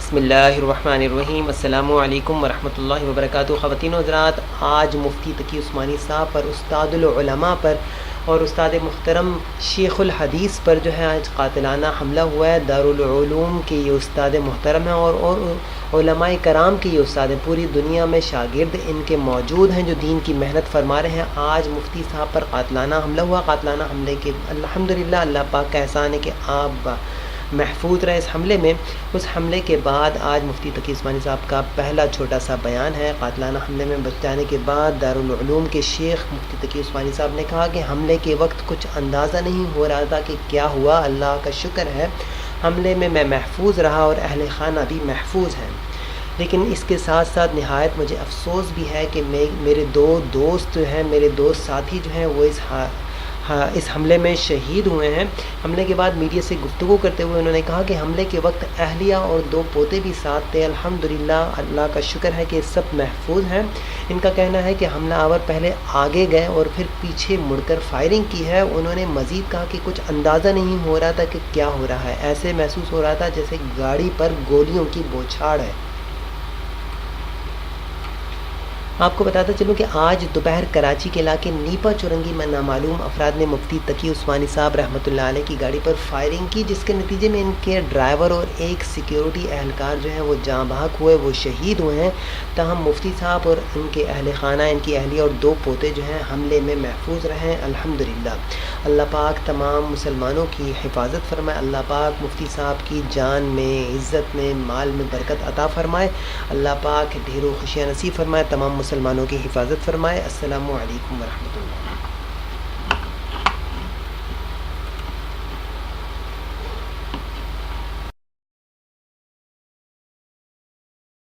بسم اللہ الرحمن الرحیم۔ السلام علیکم ورحمۃ اللہ وبرکاتہ۔ خواتین و حضرات، آج مفتی تقی عثمانی صاحب پر، استاد العلماء پر اور استاد محترم شیخ الحدیث پر جو ہے آج قاتلانہ حملہ ہوا ہے۔ دارالعلوم کے یہ استاد محترم ہیں اور علماء کرام کے یہ استاد ہیں، پوری دنیا میں شاگرد ان کے موجود ہیں جو دین کی محنت فرما رہے ہیں۔ آج مفتی صاحب پر قاتلانہ حملہ ہوا۔ قاتلانہ حملے کے الحمدللہ اللہ پاک کا احسان ہے کہ آپ محفوظ رہے اس حملے میں۔ اس حملے کے بعد آج مفتی تقی عثمانی صاحب کا پہلا چھوٹا سا بیان ہے۔ قاتلانہ حملے میں بچ جانے کے بعد دارالعلوم کے شیخ مفتی تقی عثمانی صاحب نے کہا کہ حملے کے وقت کچھ اندازہ نہیں ہو رہا تھا کہ کیا ہوا، اللہ کا شکر ہے حملے میں میں محفوظ رہا اور اہل خانہ بھی محفوظ ہیں۔ لیکن اس کے ساتھ ساتھ نہایت مجھے افسوس بھی ہے کہ میرے دو دوست جو ہیں، میرے دوست ساتھی جو ہیں وہ اس حملے میں شہید ہوئے ہیں۔ حملے کے بعد میڈیا سے گفتگو کرتے ہوئے انہوں نے کہا کہ حملے کے وقت اہلیہ اور دو پوتے بھی ساتھ تھے، الحمدللہ اللہ کا شکر ہے کہ سب محفوظ ہیں۔ ان کا کہنا ہے کہ حملہ آور پہلے آگے گئے اور پھر پیچھے مڑ کر فائرنگ کی ہے۔ انہوں نے مزید کہا کہ کچھ اندازہ نہیں ہو رہا تھا کہ کیا ہو رہا ہے، ایسے محسوس ہو رہا تھا جیسے گاڑی پر گولیوں کی بوچھاڑ ہے۔ آپ کو بتاتا چلوں کہ آج دوپہر کراچی کے علاقے نیپا چورنگی میں نامعلوم افراد نے مفتی تقی عثمانی صاحب رحمۃ اللہ علیہ کی گاڑی پر فائرنگ کی، جس کے نتیجے میں ان کے ڈرائیور اور ایک سیکیورٹی اہلکار جو ہیں وہ جاں بحق ہوئے، وہ شہید ہوئے ہیں۔ تاہم مفتی صاحب اور ان کے اہل خانہ، ان کی اہلیہ اور دو پوتے جو ہیں حملے میں محفوظ رہے الحمدللہ۔ اللہ پاک تمام مسلمانوں کی حفاظت فرمائے، اللہ پاک مفتی صاحب کی جان میں، عزت میں، مال میں برکت عطا فرمائے، اللہ پاک ڈھیروں خوشیاں نصیب فرمائے، تمام مسلمانوں کی حفاظت فرمائے۔ السلام علیکم ورحمۃ اللہ۔